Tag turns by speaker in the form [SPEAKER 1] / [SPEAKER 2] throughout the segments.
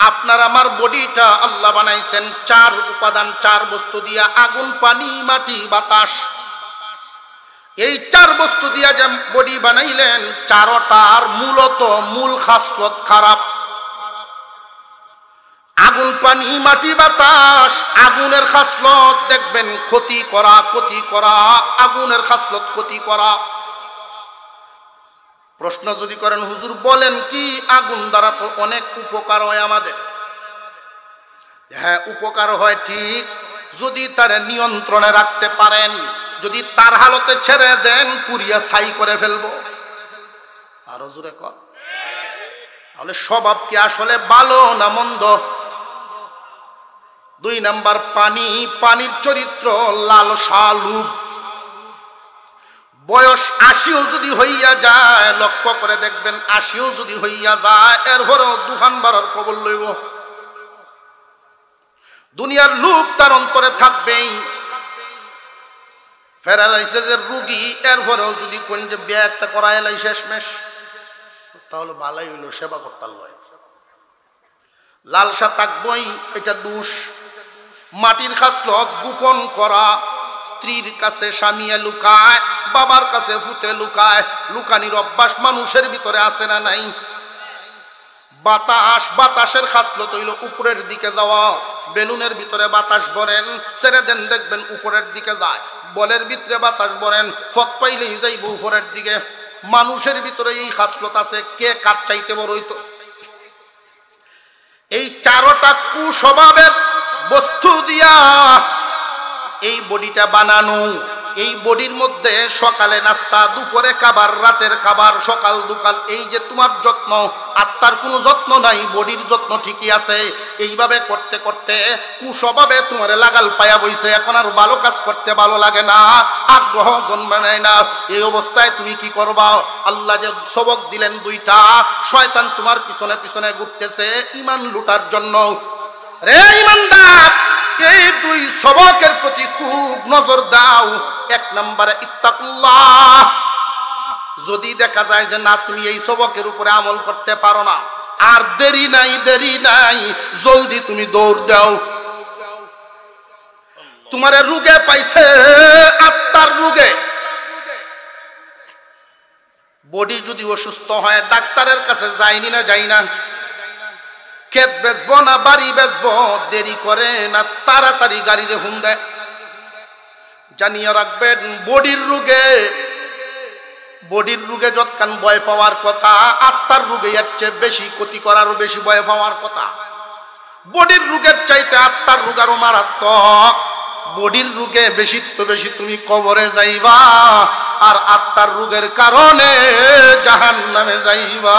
[SPEAKER 1] আপনার আমার বডিটা আল্লাহ বানাইছেন চার উপাদান, চার বস্তু দিয়া, আগুন, পানি, মাটি, বাতাস। এই চার বস্তু দিয়া যে বডি বানাইলেন, চারটার মূলত মূল খাসলত খারাপ। আগুন, পানি, মাটি, বাতাস। আগুনের খাসলত দেখবেন ক্ষতি করা, ক্ষতি করা। আগুনের খাসলত ক্ষতি করা। প্রশ্ন যদি করেন হুজুর বলেন কি, আগুন দ্বারা তো অনেক উপকার হয় আমাদের। হ্যাঁ, উপকার হয় ঠিক, যদি তার নিয়ন্ত্রণে রাখতে পারেন। যদি তার হালতে ছেড়ে দেন, পুড়িয়া ছাই করে ফেলবো। আরো জোরে কর। তাহলে স্বভাব কি আসলে ভালো না মন্দ? 2 নাম্বার পানি। পানির চরিত্র লালসা, লোভ। বয়স 80ও যদি হইয়া যায়, লক্ষ্য করে দেখবেন 80ও যদি হইয়া যায়, এরপরেও দুহান বাড়ার খবর লইব। দুনিয়ার লোভ তার অন্তরে থাকবেই। প্যারালাইসিসের রোগী, এরপরেও যদি কোন যে বিয়ে একটা করা এলাই শেষমেশ, তাহলে ভালোই হইল, সেবা করতাল লয়। লালসা থাকবই, এটা দোষ। মাটির খাসলত গোপন করা। স্ত্রীর কাছে স্বামীয়ে লুকায়, বাবার কাছে ভূতে লুকায়। লুকানির অভ্যাস মানুষের ভিতরে আছে না নাই? বাতাস। বাতাসের খাসলত হইল উপরের দিকে যাওয়া। বেলুনের ভিতরে বাতাস ভরেন, ছেড়ে দেন, দেখবেন উপরের দিকে যায়। বলের ভিতরে বাতাস ভরেন, ফত পাইলেই যাইব উপরের দিকে। মানুষের ভিতরে এই খাসলত আছে, কে কার চাইতে বড় হইতো? এই চারটা কুস্বভাবের বস্তু দিয়া এই বডিটা বানানো। এই বডির মধ্যে সকালে নাস্তা, দুপুরে খাবার, রাতের খাবার, সকাল দুকাল। এই যে তোমার যত্ন, আত্মার কোনো যত্ন নাই, বডির যত্ন ঠিকই আছে। এইভাবে করতে করতে কুস্বভাবে তোমার লাগাল পায়া বইছে। এখন আর ভালো কাজ করতে ভালো লাগে না, আগ্রহ জন্মে নেয় না। এই অবস্থায় তুমি কি করবা? আল্লাহ যে সবক দিলেন 2টা, শয়তান তোমার পিছনে পিছনে ঘুরতেছে ঈমান লুটার জন্য। রে ঈমানদার, এই 2 সবকের প্রতি খুব নজর দাও। 1 নম্বরে ইত্তাকুল্লাহ। যদি দেখা যায় যে না, তুমি এই সবকের উপরে আমল করতে পারো না, আর দেরি নাই, দেরি নাই, জলদি তুমি দৌড় দাও। তোমারে রোগে পাইছে, আত্মার রোগে। বডি যদি অসুস্থ হয়, ডাক্তারের কাছে যাইনি না, যাই না? ক্ষেত বেচবো না বাড়ি বেচবো, দেরি করে না, তাড়াতাড়ি গাড়িতে হুম দেয়। জানিয়ে রাখবেন, বডির রোগে, বডির রোগে যতক্ষণ ভয় পাওয়ার কথা, আত্মার রোগে এর চেয়ে বেশি ক্ষতি করারও বেশি ভয় পাওয়ার কথা। বডির রোগের চাইতে আত্মার রোগ আরো মারাত্মক। বডির রোগে বেশি তো বেশি তুমি কবরে যাইবা, আর আত্মার রোগের কারণে জাহান্নামে যাইবা।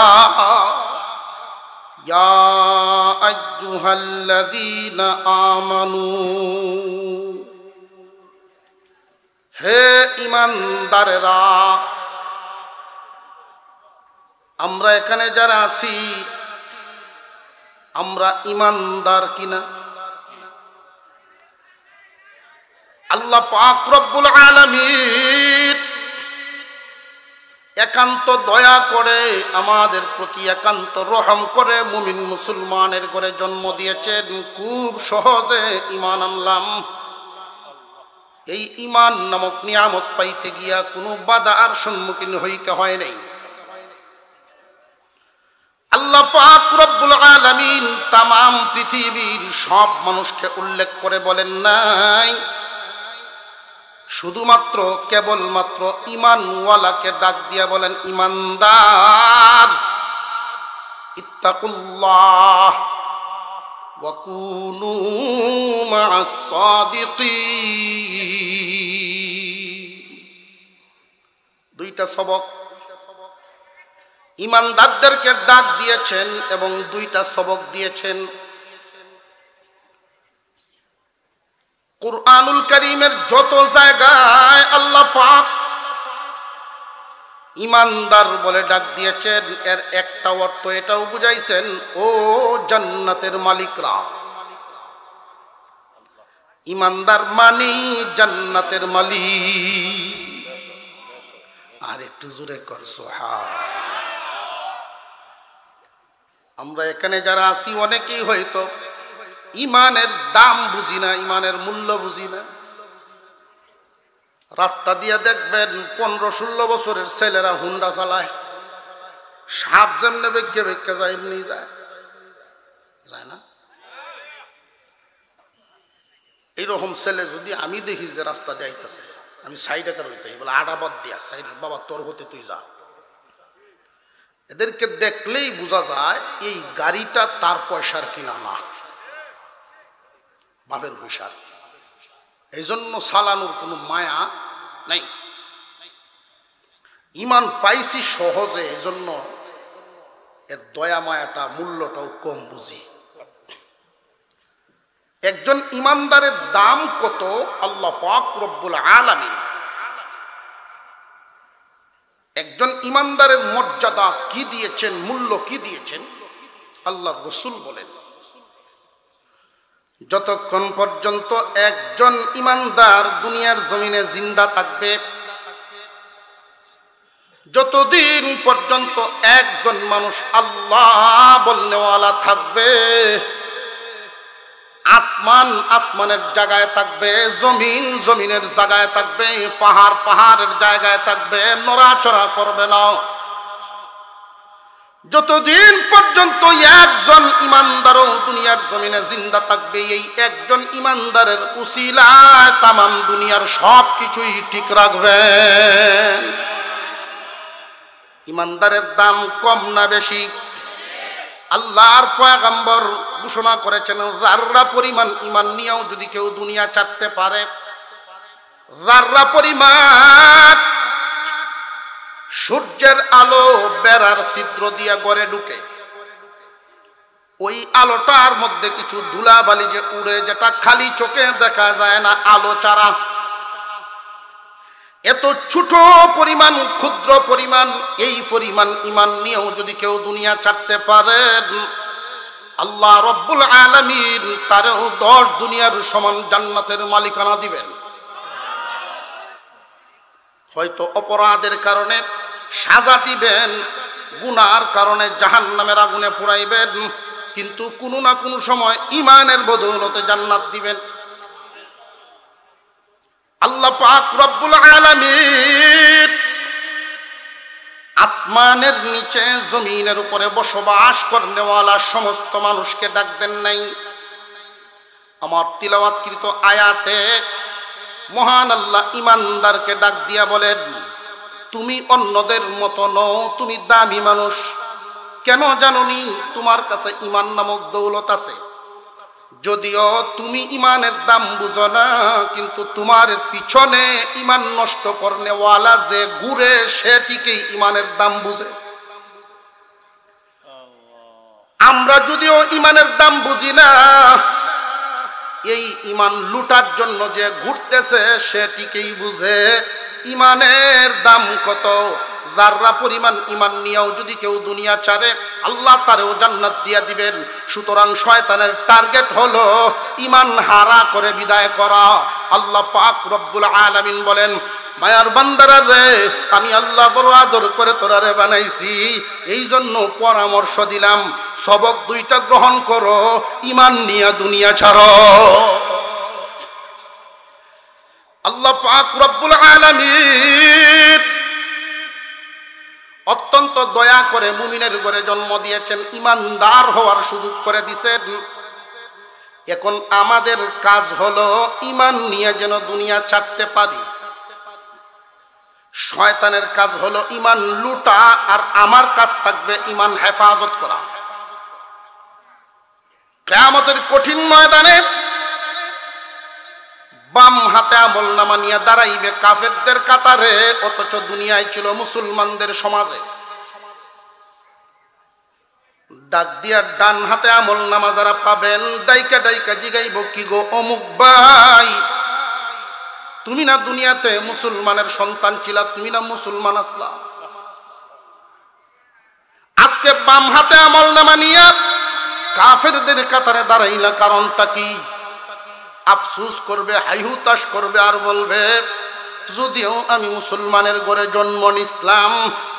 [SPEAKER 1] ইয়া আইয়ুহাল্লাযীনা আমানু, হে ঈমানদারেরা, আমরা এখানে যারা আছি, আমরা ঈমানদার কিনা? আল্লাহ পাক রব্বুল আলামিন একান্ত দয়া করে আমাদের প্রতি, একান্ত রহম করে মুমিন মুসলমানের ঘরে জন্ম দিয়েছেন। খুব সহজে ঈমান আনলাম। এই ঈমান নামক নিয়ামত পাইতে গিয়া কোনো বাধার সম্মুখীন হইতে হয় নাই। আল্লাহ পাক রব্বুল আলামিন তামাম পৃথিবীর সব মানুষকে উল্লেখ করে বলেন নাই, শুধুমাত্র কেবলমাত্র ঈমানওয়ালাকে ডাক দিয়া বলেন ঈমানদার। ইত্তাকুল্লাহ ওয়া কুনু মা'আস সাদিকিন। 2টা সবক ঈমানদারদেরকে ডাক দিয়েছেন এবং 2টা সবক দিয়েছেন। কুরআনুল কারীমের যত জায়গায় আল্লাহ পাক ঈমানদার বলে ডাক দিয়েছেন, এর একটা অর্থ এটাও বুঝাইছেন, ও জান্নাতের মালিকরা। ঈমানদার মানে জান্নাতের মালিক। আর একটু জোরে কর সুবহান। আমরা এখানে যারা আছি অনেকেই হয়তো ইমানের দাম বুঝি না, ইমানের মূল্য বুঝি না। রাস্তা দিয়ে দেখবেন 15-16 বছরের ছেলেরা হুন্ডা চালায়, সাপ যেমনে বেঁকে বেঁকে যায় এমনি যায়, যায় না? এইরকম ছেলে যদি আমি দেখি যে রাস্তা দিয়ে আইতেছে, আমি সাইডে কার হইতে বলে আডাবাদ দিয়া সাইড, বাবা তোর হতে তুই যা। এদেরকে দেখলেই বোঝা যায় এই গাড়িটা তার পয়সার কিনা না, বাপের পয়সার। এই জন্য চালানোর কোনো মায়া নাই। ইমান পাইছি সহজে, এই জন্য এর দয়া মায়াটা মূল্যটাও কম বুঝি। একজন ইমানদারের দাম কত আল্লাহ পাক রব্বুল আলামিন, একজন ইমানদারের মর্যাদা কি দিয়েছেন, মূল্য কি দিয়েছেন আল্লাহর রাসূল বলেন, যতক্ষণ পর্যন্ত একজন ইমানদার দুনিয়ার জমিনে জিন্দা থাকবে, যতদিন পর্যন্ত একজন মানুষ আল্লাহ বলনেওয়ালা থাকবে, আসমান আসমানের জায়গায় থাকবে, জমিন জমিনের জায়গায় থাকবে, পাহাড় পাহাড়ের জায়গায় থাকবে, নড়াচড়া করবে না। যতদিন পর্যন্ত একজন ইমানদারও দুনিয়ার জমিনে জিন্দা থাকবে, এই একজন ইমানদারের উসিলায় তামাম দুনিয়ার সব কিছুই ঠিক রাখবেন। ইমানদারের দাম কম না বেশি? আল্লাহর পয়গম্বর ঘোষণা করেছেন, যাররা পরিমাণ ইমান নিয়েও যদি কেউ দুনিয়া ছাড়তে পারে, যাররা পরিমাণ সূর্যের আলো বেড়ার ছিদ্র দিয়া ঘরে ঢুকে, ওই আলোটার মধ্যে কিছু ধুলাবালি যে উড়ে, যেটা খালি চোখে দেখা যায় না, আলো ছাড়া, এত ছোট পরিমাণ, ক্ষুদ্র পরিমাণ, এই পরিমাণ ইমান নিয়েও যদি কেউ দুনিয়া ছাড়তে পারেন, আল্লাহ রব্বুল আলামিন তারেও 10 দুনিয়ার সমান জান্নাতের মালিকানা দিবেন। হয়তো অপরাধের কারণে সাজা দিবেন, গুনার কারণে জাহান্নামের আগুনে পুরাইবেন, কিন্তু কোনো না কোনো সময় ইমানের বদৌলতে জান্নাত দিবেন। আল্লাহ পাক রব্বুল আলামিন আসমানের নিচে জমিনের উপরে বসবাস করনেওয়ালা সমস্ত মানুষকে ডাক দেন নাই? আমার তিলাওয়াতকৃত আয়াতে মহান আল্লাহ ইমানদারকে ডাক দিয়া বলেন, তুমি অন্যদের মতো নও, তুমি দামি মানুষ। কেন জানোনি? তোমার কাছে ইমান নামক দৌলত আছে। যদিও তুমি ইমানের দাম বুঝো না, কিন্তু তোমার পিছনে ইমান নষ্ট করনেওয়ালা যে ঘুরে, সেটিকেই ইমানের দাম বুঝে। আমরা যদিও ইমানের দাম বুঝি না, এই ইমান লুটার জন্য যে ঘুরতেছে সেটিকেই বুঝে ইমানের দাম কত। যাররা পরিমাণ ইমান নিয়েও যদি কেউ দুনিয়া ছাড়ে, আল্লাহ তারেও জান্নাত দিয়া দিবেন। সুতরাং শয়তানের টার্গেট হলো ইমান হারা করে বিদায় করা। আল্লাহ পাক রব্বুল আলামিন বলেন, মায়ার বান্দারা রে, আমি আল্লাহ বড় আদর করে তোরারে বানাইছি, এই জন্য পরামর্শ দিলাম, সবক 2টা গ্রহণ করো, ইমান নিয়ে দুনিয়া ছাড়ো। আল্লাহ পাক রব্বুল আলামিন অত্যন্ত দয়া করে মুমিনের ঘরে জন্ম দিয়েছেন, ইমানদার হওয়ার সুযোগ করে দিয়েছেন। এখন আমাদের কাজ হলো ইমান নিয়ে যেন দুনিয়া ছাড়তে পারি। শয়তানের কাজ হলো ইমান লুটা, আর আমার কাজ থাকবে ইমান হেফাজত করা। কিয়ামতের কঠিন ময়দানে বাম হাতে আমলনামা নিয়ে দাঁড়াইবে কাফেরদের কাতারে, অথচ দুনিয়ায় ছিল মুসলমানদের সমাজে। ডাক দিয়া ডান হাতে আমলনামা যারা পাবেন, ডাইকা ডাইকা জিগাইব, কি গো অমুক ভাই, তুমি না দুনিয়াতে মুসলমানের সন্তান ছিলা, তুমি না মুসলমান আসলা? আজকে বাম হাতে আমলনামা নিয়ে কাফেরদের কাতারে দাঁড়াইলা, কারণটা কি? আফসোস করবে, হাইহুতাশ করবে, আর বলবে যদিও আমি মুসলমানের ঘরে জন্ম নিলাম,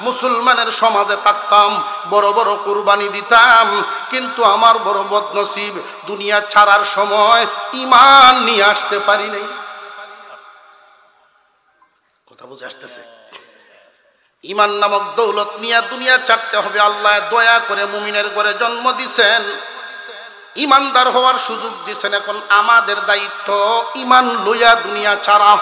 [SPEAKER 1] মুসলমানের সমাজে থাকতাম, বড় বড় কুরবানি দিতাম, কিন্তু আমার বড় বদনসিব, দুনিয়া ছাড়ার সময় ঈমান নিয়ে আসতে পারি নাই। কথা বুঝে আসতেছে? ঈমান নামক দৌলত নিয়ে দুনিয়া ছাড়তে হবে। আল্লাহ দয়া করে মুমিনের ঘরে জন্ম দিছেন, ঈমানদার হওয়ার সুযোগ দিছেন। এখন আমাদের দায়িত্ব ঈমান লইয়া দুনিয়া ছাড়া।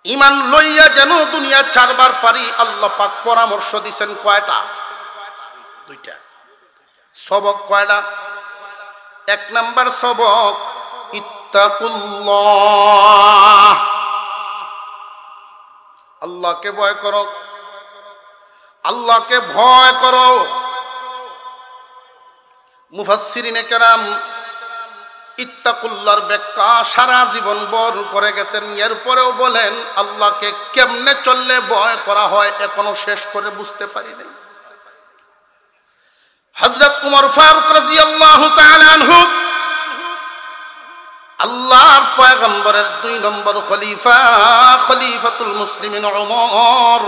[SPEAKER 1] ঈমান লইয়া যেন দুনিয়া ছাড়বার পারি। আল্লাহ পাক পরামর্শ দিছেন কয়টা? দুইটা। সবক কয়টা? এক নাম্বার সবক ইত্তাকুল্লাহ, আল্লাহকে ভয় করো, আল্লাহকে ভয় করো। মুফাসসিরিনে কেরাম ইত্তাকুল্লাহর ব্যাখ্যা সারা জীবন বর করে গেছেন, এরপরেও বলেন আল্লাহকে কেমনে চললে ভয় করা হয় এখনো শেষ করে বুঝতে পারি নাই। হযরত উমর ফারুক রাদিয়াল্লাহু তাআলা আনহু, আল্লাহর পয়গম্বরের 2 নম্বর খলিফা, খলিফাতুল মুসলিমিন ওমর,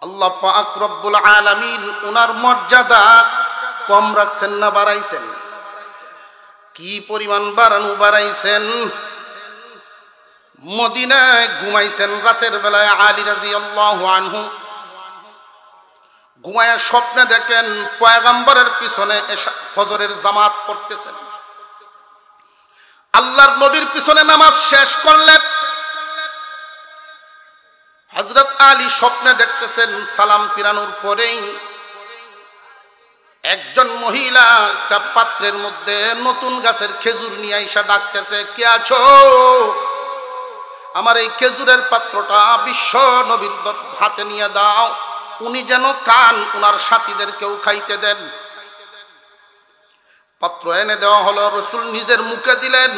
[SPEAKER 1] আল্লাহ পাক রব্বুল আলামিন উনার মর্যাদা কম রাখছেন না বাড়াইছেন? কি পরিমাণ বাড়াইছেন! মদিনায় ঘুমাইছেন রাতের বেলায়। আলী রাদিয়াল্লাহু আনহু ঘুমায়া স্বপ্নে দেখেন পয়গম্বরের পিছনে ফজরের জামাত পড়তেছেন। আল্লাহর নবীর পিছনে নামাজ শেষ করলেন। হযরত আলী স্বপ্নে দেখতেছেন সালাম ফিরানোর পরেই একজন মহিলা একটা পাত্রের মধ্যে নতুন গাছের খেজুর নিয়ে আইসা ডাকতেছে, কে আছো? আমার এই খেজুরের পাত্রটা বিশ্ব নবীর হাতে নিয়ে দাও, উনি যেন খান, উনার সাথীদেরকেও খাইতে দেন। পাত্র এনে দেওয়া হলো, রাসূল নিজের মুখে দিলেন।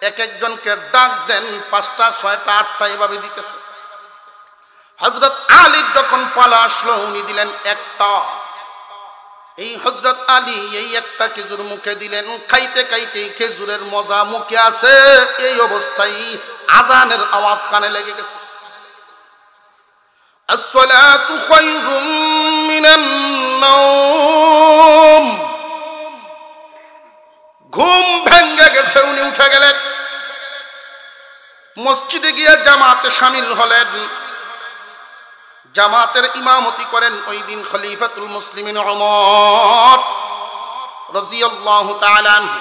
[SPEAKER 1] এক একজনকে ডাক দেন, 5টা 6টা 8টা এভাবে দিতেছে। হযরত আলীর যখন পালা আসলো, উনি দিলেন একটা। এই হযরত আলী এই একটা খেজুর মুখে দিলেন, খাইতে খাইতে খেজুরের মজা মুখে আছে, এই অবস্থায় আজানের আওয়াজ কানে লেগে গেছে। আসসালাতু খায়রুম মিনান নাওম, ঘুম ভেঙে গেছে, উনি উঠে গেলেন, মসজিদে গিয়ে জামাতে শামিল হলেন। জামাতের ইমামতি করেন ওই দিন খলিফাতুল মুসলিমিন ওমর রাদিয়াল্লাহু তাআলা আনহু।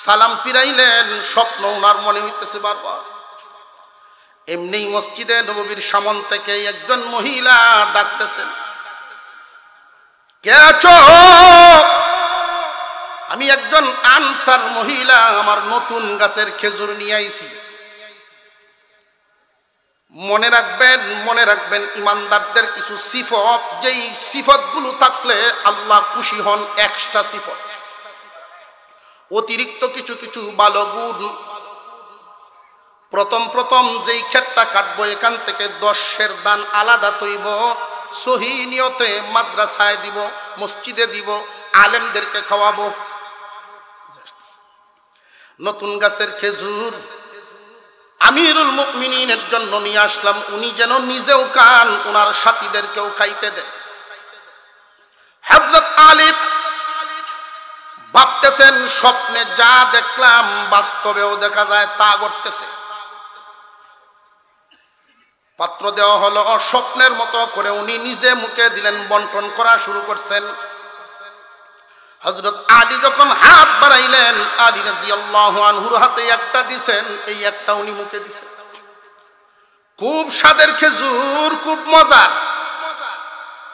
[SPEAKER 1] সালাম ফিরাইলেন, স্বপ্ন ওনার মনে হইতেছে বারবার। এমনি মসজিদে নববীর সামনে থেকে একজন মহিলা ডাকতেছেন, কে আছো? আমি একজন আনসার মহিলা, আমার নতুন গাছের খেজুর নিয়ে আইছি। মনে রাখবেন ইমানদারদের কিছু সিফত, যেই সিফতগুলো থাকলে আল্লাহ খুশি হন। এক্সট্রা সিফত, অতিরিক্ত কিছু কিছু ভালো গুণ। প্রথম যেই ক্ষেতটা কাটবো, এখান থেকে 10-এর দান আলাদা তৈব, সহি নিয়তে মাদ্রাসায় দিব, মসজিদে দিব, আলেমদেরকে খাওয়াবো। নতুন গাছের খেজুর আমিরুল মুমিনিনের জন্য নিয়ে আসলাম, উনি যেন নিজেও খান, ওনার সাথীদেরকেও খাইতে দেন। হযরত আলী ভাবতেছেন, স্বপ্নে যা দেখলাম বাস্তবেও দেখা যায় তা ঘটতেছে। পাত্র দেওয়া হলো, স্বপ্নের মতো করে উনি নিজে মুখে দিলেন, বন্টন করা শুরু করছেন। হযরত আলী যখন হাত বাড়াইলেন, আলী রাদিয়াল্লাহু আনহুর হাতে একটা দিছেন, এই একটা উনি মুখে দিছেন। খুব স্বাদের খেজুর, খুব মজার।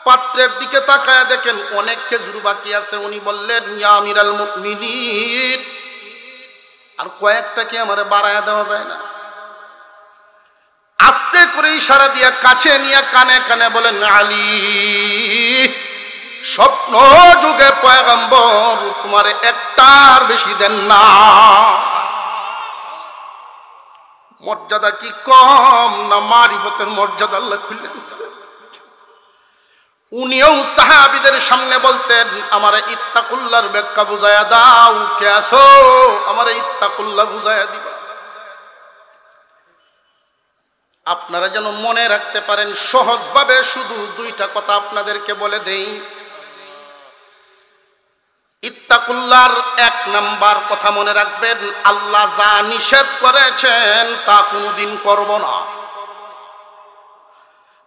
[SPEAKER 1] পাত্রের দিকে তাকায় দেখেন অনেক খেজুর বাকি আছে। উনি বললেন, ইয়া আমিরাল মুমিনিন, আর কয়েকটা কি আমারে বাড়ায়া দেওয়া যায় না? আস্তে করে ইশারা দিয়া কাছে নিয়ে কানে কানে বলেন, আলী, স্বপ্ন যুগে পয়গম্বর তোমার একটার বেশি দেন না। মর্যাদা কি কম না? মারিফতের মর্যাদা আল্লাহ খুলে দিয়েছে। উনিও সাহাবীদের সামনে বলতেন, আমারে ইত্তাকুল্লাহর ব্যাখ্যা বুঝায়া দাও, কে আছো আমারে ইত্তাকুল্লাহ বুঝায়া দিবা। আপনারা যেন মনে রাখতে পারেন, সহজভাবে শুধু দুইটা কথা আপনাদেরকে বলে দেই। ইত্তাকুল্লাহর এক নাম্বার কথা মনে রাখবেন, আল্লাহ যা নিষেধ করেছেন তা কোনোদিন করব না।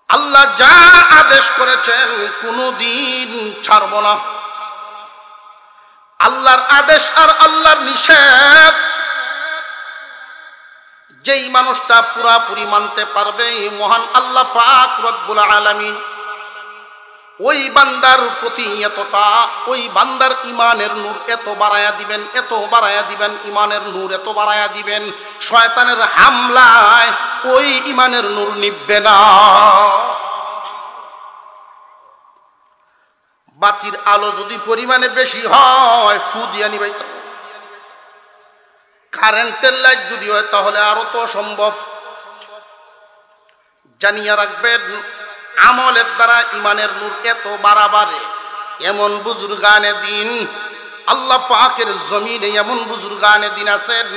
[SPEAKER 1] আল্লাহ যা আদেশ করেছেন কোনোদিন ছাড়ব না। আল্লাহর আদেশ আর আল্লাহর নিষেধ যেই মানুষটা পুরাপুরি মানতে পারবে, মহান আল্লাহ পাক রব্বুল আলামিন ওই বান্দার প্রতি এতটা, ওই বান্দার ইমানের নূর এত বাড়ায়া দিবেন, এত বাড়ায়া দিবেন, ইমানের নূর এত বাড়ায়া দিবেন, শয়তানের হামলায় ওই ইমানের নূর নিভবে না। বাতির আলো যদি পরিমাণে বেশি হয় ফু দিয়া নিবাইতে হবে। কারেন্টের লাইট যদি হয় তাহলে আরো তো সম্ভব। জানিয়া রাখবেন, আমলের দ্বারা ইমানের নূর এত বাড়াবাড়ে। এমন বুজুর্গানে দিন আল্লাহ পাকের জমিনে, এমন বুজুর্গানে দিন আছেন,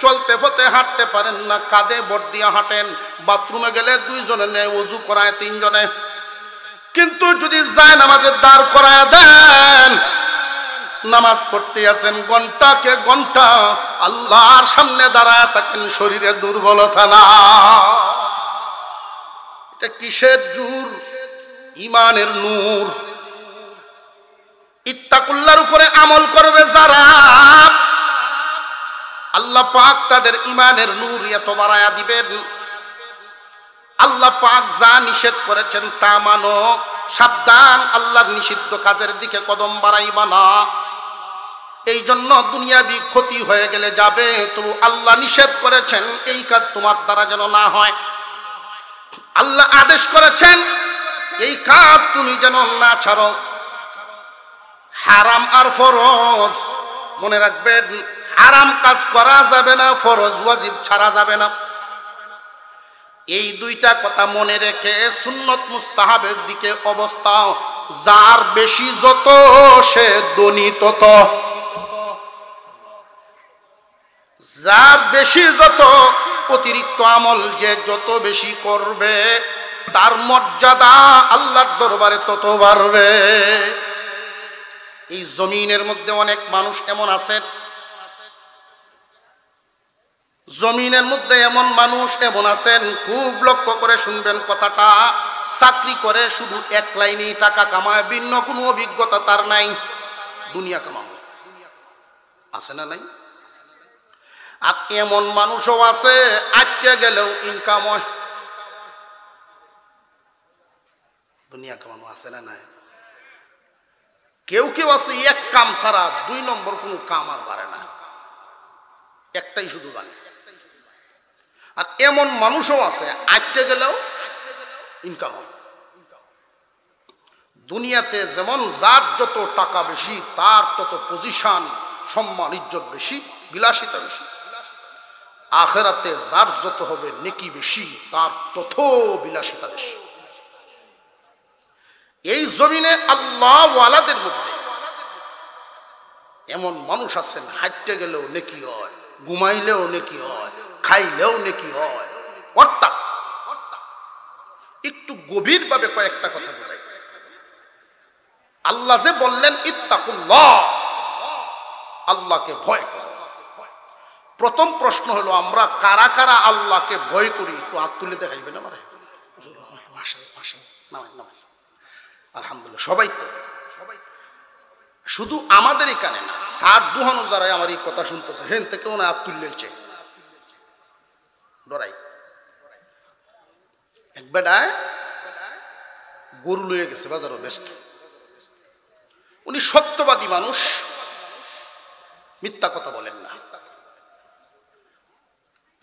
[SPEAKER 1] চলতে ফতে হাঁটতে পারেন না, কাঁধে বট দিয়া হাঁটেন, বাথরুমে গেলে দুইজনে নেয়, ওযু করায় তিনজনে। কিন্তু যদি যায় নামাজের দাঁড় করায় দেন, নামাজ পড়তে আছেন ঘন্টাকে ঘন্টা, আল্লাহর সামনে দাঁড়ায় থাকেন, শরীরে দুর্বলতা না। এটা কিসের জোর? ইমানের নূর। ইত্তাকুল্লাহর উপরে আমল করবে যারা, আল্লাহ পাক তাদের ইমানের নূর এত বাড়ায়া দিবেন। আল্লাহ পাক যা নিষেধ করেছেন তা মানো, সাবধান আল্লাহর নিষিদ্ধ কাজের দিকে কদম বাড়াইবা না। এই জন্য দুনিয়াবি ক্ষতি হয়ে গেলে যাবে, তো আল্লাহ নিষেধ করেছেন এই কাজ তোমার দ্বারা যেন না হয়। আল্লাহ আদেশ করেছেন এই কাজ তুমি যেন না ছাড়ো। হারাম আর ফরজ মনে রাখবেন, হারাম কাজ করা যাবে না, ফরজ ওয়াজিব ছাড়া যাবে না। এই দুইটা কথা মনে রেখে সুন্নত মুস্তাহাবের দিকে অবস্থা, যার বেশি যত সে ধনী তত। যার বেশি যত, অতিরিক্ত আমল যে যত বেশি করবে, তার মর্যাদা আল্লাহর দরবারে তত বাড়বে। এই জমিনের মধ্যে অনেক মানুষ এমন আছেন, জমিনের মধ্যে এমন মানুষ এমন আছেন, খুব লক্ষ্য করে শুনবেন কথাটা, চাকরি করে শুধু এক লাইনেই টাকা কামায়, ভিন্ন কোনো অভিজ্ঞতা তার নাই, দুনিয়া কামানো আছে না নাই? আর এমন মানুষও আছে আটকে গেলেও ইনকাম হয়, দুনিয়া কামানো আছে না নাই? কেউ কেউ আছে এক কাম ছাড়া দুই নম্বর কোনো কাম আর পারে না, একটাই শুধু জানে। আর এমন মানুষও আছে আটকে গেলেও ইনকাম হয়। দুনিয়াতে যেমন যার যত টাকা বেশি তার তত পজিশন, সম্মান, ইজ্জত বেশি, বিলাসিতা বেশি। আখিরাতে যার যত হবে নেকি বেশি তার তত বিলাসিতা বেশি। এই জমিনে আল্লাহ ওয়ালাদের মধ্যে এমন মানুষ আছেন, হাঁটতে গেলেও নেকি হয়, ঘুমাইলেও নেকি হয়, খাইলেও নেকি হয়। অর্থাৎ একটু গভীরভাবে কয়েকটা কথা বোঝাই। আল্লাহ যে বললেন ইত্তাকুল্লাহ, আল্লাহকে ভয় করো। প্রথম প্রশ্ন হলো, আমরা কারা কারা আল্লাহকে ভয় করি? একটু হাত তুলে দেখাইবেন আমার? আলহামদুলিল্লাহ, সবাই তো, শুধু আমাদের এখানে না, সার দুহানো যারা আমার এই কথা শুনতেছে হেন থেকে মনে হাত তুললেছে ডরাই। এক বেটায় গরু লয়ে গেছে বাজারও ব্যস্ত, উনি সত্যবাদী মানুষ, মিথ্যা কথা বলেন না।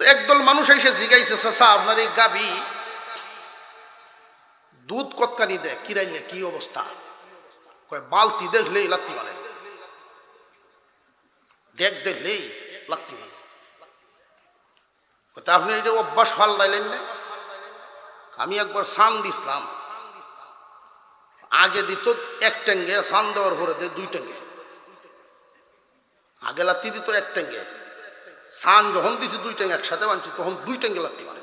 [SPEAKER 1] তো একদল মানুষ এসে জিগাইছে, চাচা আপনার এই গাভী দুধ কতখানি দেয়, কিরাইলে কি অবস্থা? কয় বালতি দেখলেই লাত্তি মারে, দেখ দেখলেই লাত্তি মারে। আপনি এটা অভ্যাস ফাল্লাইলেন না? আমি একবার সান দিছিলাম, আগে দিত এক ট্যাঙ্গে, সান দেওয়ার পরে দিয়ে 2 ট্যাঙ্গে। আগে লাত্তি দিত এক ট্যাঙ্গে, সান যখন দিছি 2 ট্যাঙ্গে একসাথে বানছি তখন 2 ট্যাঙ্গে লাত্তি মারে।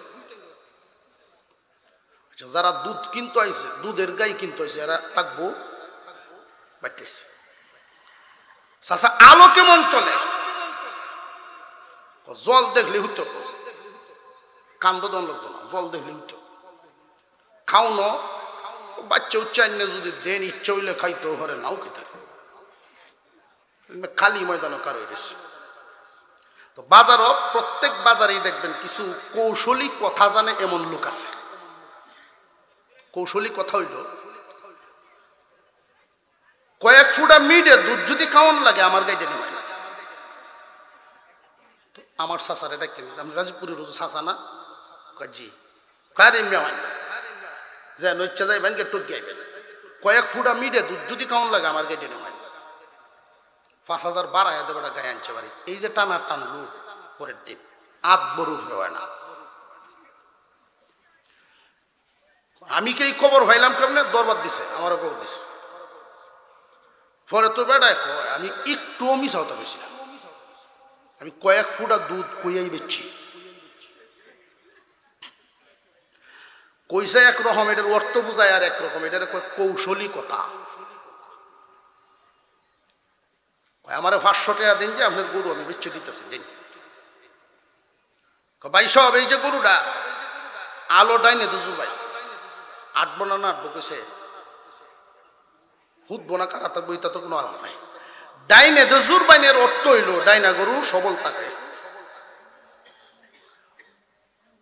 [SPEAKER 1] আচ্ছা, যারা দুধ কিনতে আইছে, দুধের গাই কিনতে আইছে, এরা থাকবো বাইতেছে। চাচা আলো কেমন চলে? জল দেখলে হইতো, কান্দ দন লাগতো না, জল দেখলে হইতো। খাওনো বাচ্চা উচ্চারণে যদি দেন ইচ্ছা হইলে খাইতেও পারে, নাও খেতে। খালি ময়দানও কারো রয়েছে। তো বাজারও প্রত্যেক বাজারেই দেখবেন কিছু কৌশলী কথা জানে এমন লোক আছে। কৌশলী কথা হইল, কয়েক ফুটা মিডে দুধ যদি খাওয়ান লাগে আমার গাইডে নেওয়া। আমার চাচার এটা কেন, আমি রাজপুরের চাচা না জি কারে মেওয়ান যে নইচ্ছা যাইবেন টুকি আইবেন, কয়েক ফুটা মিডে দুধ যদি খাওয়ান লাগে আমার গাইডে নেওয়া। 5,000 বাড়াইয়া দেবে গায়ে আনছে বাড়ি। এই যে টানা টানলু পরের দিন আত বড় হয় না। আমি কি খবর ভাইলাম কেমনে? দরবার দিছে, আমারও খবর দিছে। পরে তো বেড়ায় কয় আমি একটুও মিশা হতে বেশি না, আমি কয়েক ফুটা দুধ কইয়াই বেচছি। কইসা একরকম, এটার অর্থ বুঝায় আর একরকম, এটার কৌশলী কথা। আমার 500 টাকা দিন যে আপনার গরু আমি বেচে দিতেছি দিন। ভাই সব এই যে গরুটা আলো ডাইনে দুজু ভাই আটবো না আটবো কইছে হুদবো না কারাতার বইটা তো কোনো আলাদা নাই। ডাইনে দুজুর বাইনের অর্থ হইল ডাইনা গরু সবল থাকে,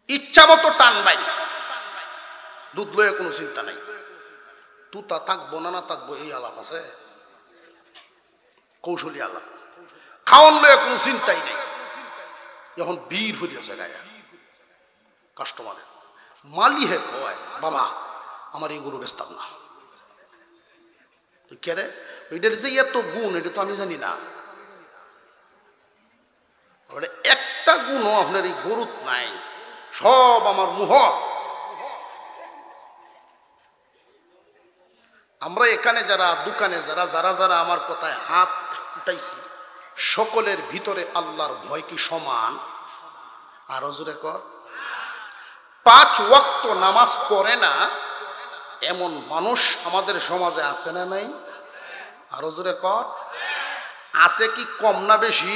[SPEAKER 1] ইচ্ছা মতো টান বাই, দুধ লয়ে কোনো চিন্তা নাই। তুতা থাকবো না থাকবো এই আলাপ আছে, কৌশলী আলাপ। খাওয়ান লয়ে কোনো চিন্তাই নেই। এখন বীর হইয়াছে গায়ে কাস্টমারের মালি হে কয় বাবা আমার এই গরু বেচতাম না। কে রে? ওইটার যে এত গুণ এটা তো আমি জানি না। একটা গুণও আপনার এই গরুত নাই, সব আমার মুহ। আমরা এখানে যারা দোকানে যারা যারা যারা আমার কথায় হাত উঠাইছি, সকলের ভিতরে আল্লাহর ভয় কি সমান? আরো জোরে কর। 5 ওয়াক্ত নামাজ পড়ে না এমন মানুষ আমাদের সমাজে আছে না নাই? আরো জোরে কর। আছে কি কম না বেশি?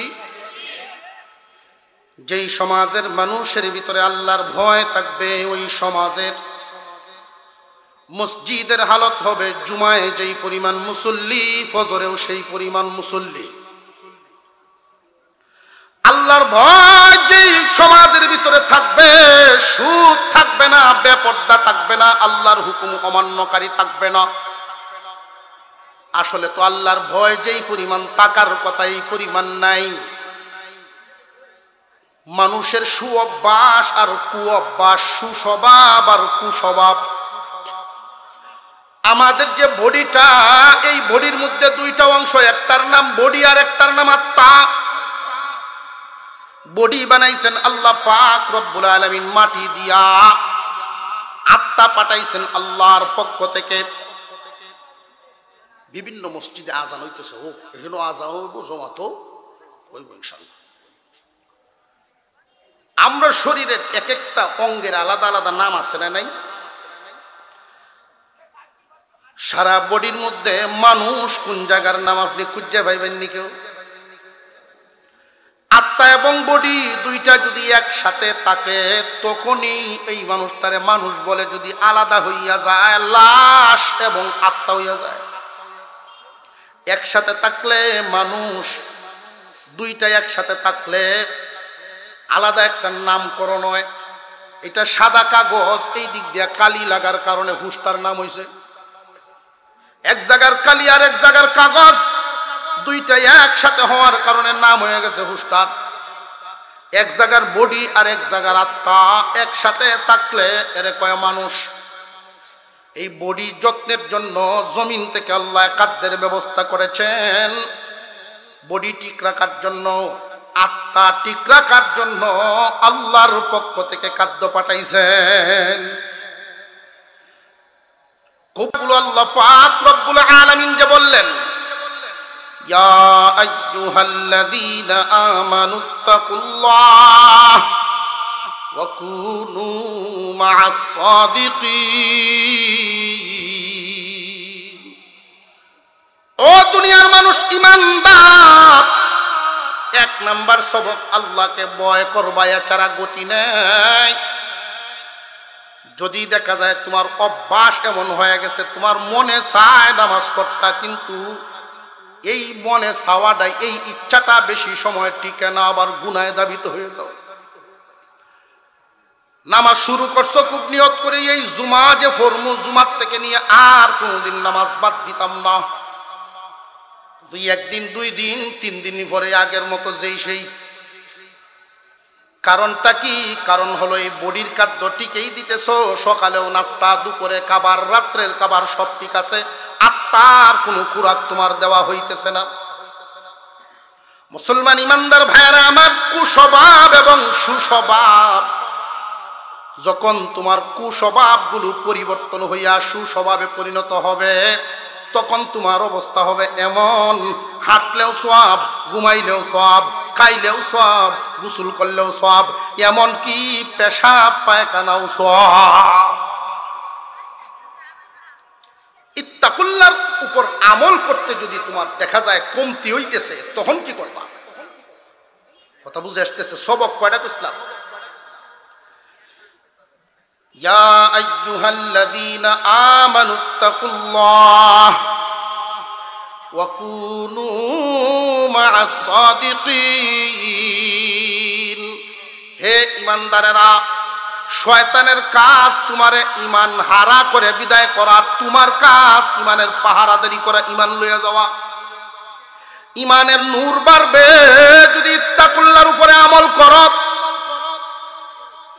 [SPEAKER 1] যেই সমাজের মানুষের ভিতরে আল্লাহর ভয় থাকবে ওই সমাজের মসজিদের হালত হবে জুমায় যেই পরিমাণ মুসল্লি, ফজরেও সেই পরিমাণ মুসল্লি। আল্লাহর ভয় যেই সমাজের ভিতরে থাকবে, সুদ থাকবে না, বেপরদা থাকবে না, আল্লাহর হুকুম অমান্যকারী থাকবে না। আসলে তো আল্লাহর ভয় যেই পরিমাণ টাকার কথা এই পরিমাণ নাই। মানুষের সুঅভ্যাস আর কুঅভ্যাস, সুস্বভাব আর কুস্বভাব। আমাদের যে বডিটা, এই বডির মধ্যে 2টা অংশ, একটার নাম বডি আর একটার নাম আত্মা। বডি বানাইছেন আল্লাহ পাক রব্বুল আলামিন মাটি দিয়া, আত্মা পাঠাইছেন আল্লাহর পক্ষ থেকে। বিভিন্ন মসজিদে আজান হইতেছে, হোক এখানে আজান হইব, জমাতো হইব ইনশাআল্লাহ। আমরা শরীরের এক একটা অঙ্গের আলাদা আলাদা নাম আছে না নাই? সারা বডির মধ্যে মানুষ কোন জায়গার নাম আপনি খুঁজে পাইবেন নি কেউ? আত্মা এবং বডি 2টা যদি একসাথে থাকে তখনই এই মানুষটারে মানুষ বলে। যদি আলাদা হইয়া যায় লাশ এবং আত্মা হইয়া যায়। একসাথে থাকলে মানুষ, 2টা একসাথে থাকলে আলাদা একটা নামকরণ হয়। এটা সাদা কাগজ, এই দিক দিয়ে কালি লাগার কারণে হুস্টার নাম হয়েছে। এক জায়গার কালি আর এক জায়গার কাগজ, 2টা একসাথে হওয়ার কারণে নাম হয়ে গেছে হুস্টার। এক জায়গার বডি আর এক জায়গার আত্মা একসাথে থাকলে এর কয় মানুষ। এই বডি যত্নের জন্য জমিন থেকে আল্লাহ খাদ্যের ব্যবস্থা করেছেন। বডি ঠিক রাখার জন্য, আত্মা ঠিক রাখার জন্য আল্লাহর পক্ষ থেকে খাদ্য পাঠাইছেন। কবুল আল্লাহ পাক রব্বুল আলামিন যে বললেন ইয়া আইয়ুহাল্লাযীনা আমানুত্তাকুল্লাহ ওয়া কুনু মা'আস সাদিকিন। ও দুনিয়ার মানুষ ইমানদার, এক নাম্বার সবক আল্লাহকে ভয় করবা, এছাড়া গতি নেই। যদি দেখা যায় তোমার অভ্যাস এমন হয়ে গেছে, তোমার মনে চায় নামাজ পড়তা, কিন্তু এই মনে চাওয়াটাই, এই ইচ্ছাটা বেশি সময় টিকে না, আবার গুনাহে ধাবিত হয়ে যাও। নামাজ শুরু করছো খুব নিয়ত করে, এই জুমা যে ফরমু, জুমার থেকে নিয়ে আর কোনোদিন নামাজ বাদ দিতাম না। একদিন, 2 দিন, 3 দিন পরে আগের মতো যেই সেই। কারণটা কি? কারণ হলো এই বডির খাদ্য টিকেই দিতেছ, সকালেও নাস্তা, দুপুরে খাবার, রাত্রের খাবার সব ঠিক আছে, আত্মার কোনো খুরাক তোমার দেওয়া হইতেছে না। মুসলমান ইমানদার ভাইয়েরা আমার, কুস্বভাব এবং সুস্বভাব, যখন তোমার কুস্বভাবগুলো পরিবর্তন হইয়া সুস্বভাবে পরিণত হবে, তখন তোমার অবস্থা হবে এমন, হাঁটলেও সওয়াব, ঘুমাইলেও সওয়াব, খাইলেও সওয়াব, গোসল করলেও সওয়াব, এমন কি পেশাব পায়খানাও সওয়াব। ইত্তাকুল্লাহর উপর আমল করতে যদি তোমার দেখা যায় কমতি হইতেছে, তখন কি করবা? কথা বুঝে আসতেছে? সবক কয়টা কইছিলাম? ইয়া আইয়ুহাল্লাযীনা আমানুত্তাকুল্লাহ ওয়া কুনু মা'আস সাদিকিন। হে ইমানদারেরা, শয়তানের কাজ তোমারে ইমান হারা করে বিদায় করা, তোমার কাজ ইমানের পাহারাদারি করা, ইমান লইয়া যাওয়া। ইমানের নূর বাড়বে যদি ইত্তাকুল্লাহর উপরে আমল করো।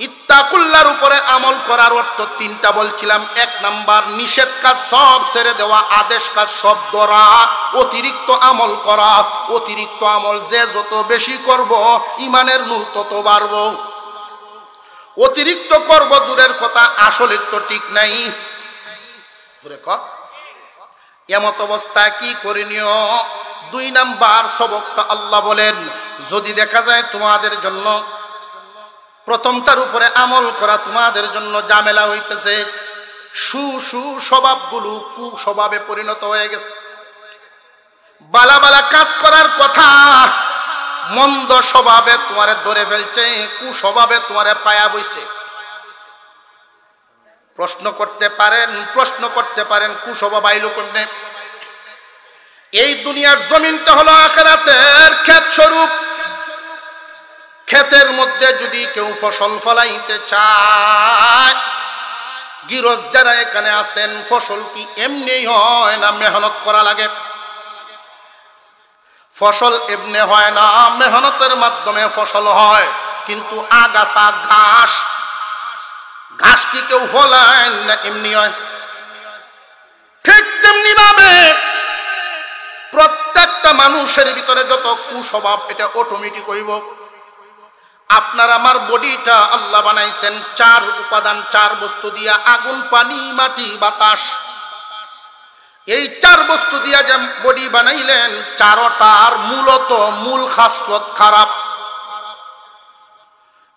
[SPEAKER 1] ইত্তাকুল্লাহর উপরে আমল করার অর্থ 3টা বলছিলাম। 1 নাম্বার, নিষেধ কাজ সব ছেড়ে দেওয়া, আদেশ কাজ সব ধরা, অতিরিক্ত আমল করা। অতিরিক্ত আমল যে যত বেশি করব, ইমানের নূর তত বাড়ব। অতিরিক্ত করব দূরের কথা, আসলে তো ঠিক নাই। জোরে কর। এমত অবস্থায় কি করণীয়? 2 নাম্বার সবকটা আল্লাহ বলেন, যদি দেখা যায় তোমাদের জন্য প্রথমটার উপরে আমল করা তোমাদের জন্য ঝামেলা হইতেছে, স্বভাবগুলো কুস্বভাবে পরিণত হয়ে গেছে, বালা বালা কাজ করার কথা মন্দ স্বভাবে তোমারে ধরে ফেলছে, কুস্বভাবে তোমারে পায়া বইছে। প্রশ্ন করতে পারেন কুস্বভাব আইলো কোনে? এই দুনিয়ার জমিনটা হলো আখিরাতের ক্ষেত স্বরূপ। ক্ষেতের মধ্যে যদি কেউ ফসল ফলাইতে চায়, গৃহস্থ যারা এখানে আছেন, ফসল কি এমনি হয় না মেহনত করা লাগে? ফসল এমনি হয় না, মেহনতের মাধ্যমে ফসল হয়। কিন্তু আগাছা ঘাস কি কেউ ফলায় না এমনি হয়? ঠিক তেমনি ভাবে প্রত্যেকটা মানুষের ভিতরে যত কুস্বভাব, এটা অটোমেটিক হইব। আপনার আমার বডিটা আল্লাহ বানাইছেন 4 উপাদান, 4 বস্তু দিয়া, আগুন, পানি, মাটি, বাতাস। এই 4 বস্তু দিয়া যে বডি বানাইলেন, 4টার মূল খাসলত খারাপ।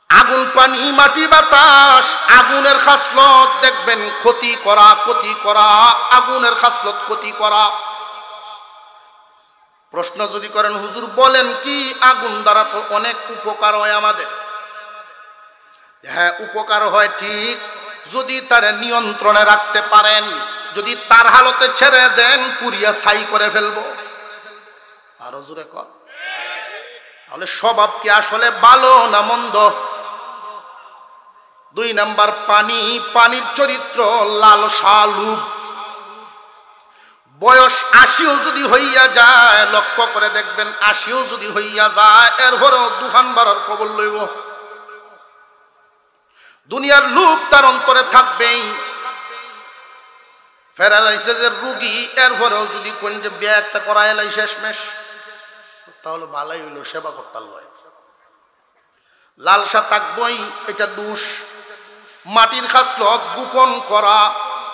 [SPEAKER 1] আগুন, পানি, মাটি, বাতাস। আগুনের খাসলত দেখবেন ক্ষতি করা। আগুনের খাসলত ক্ষতি করা। প্রশ্ন যদি করেন, হুজুর বলেন কি, আগুন দ্বারা তো অনেক উপকার হয় আমাদের। হ্যাঁ, উপকার হয় ঠিক, যদি তার নিয়ন্ত্রণে রাখতে পারেন। যদি তার হালতে ছেড়ে দেন, পুড়িয়া ছাই করে ফেলবো। আরো জোরে কর। তাহলে স্বভাব কি আসলে ভালো না মন্দ? 2 নাম্বার, পানির চরিত্র লালসা, লোভ। বয়স 80ও যদি হইয়া যায়, লক্ষ্য করে দেখবেন, 80ও যদি হইয়া যায়, এরপরেও দুহান বাড়ার খবর লইব। দুনিয়ার লোভ তার অন্তরে থাকবেই। প্যারালাইসিসের রোগী, এরপরেও যদি কোন যে বিয়ে একটা করা এলাই শেষমেশ, তাহলে ভালোই হইল, সেবা করতাল লয়। লালসা থাকবই, এটা দোষ। মাটির খাসলত গোপন করা,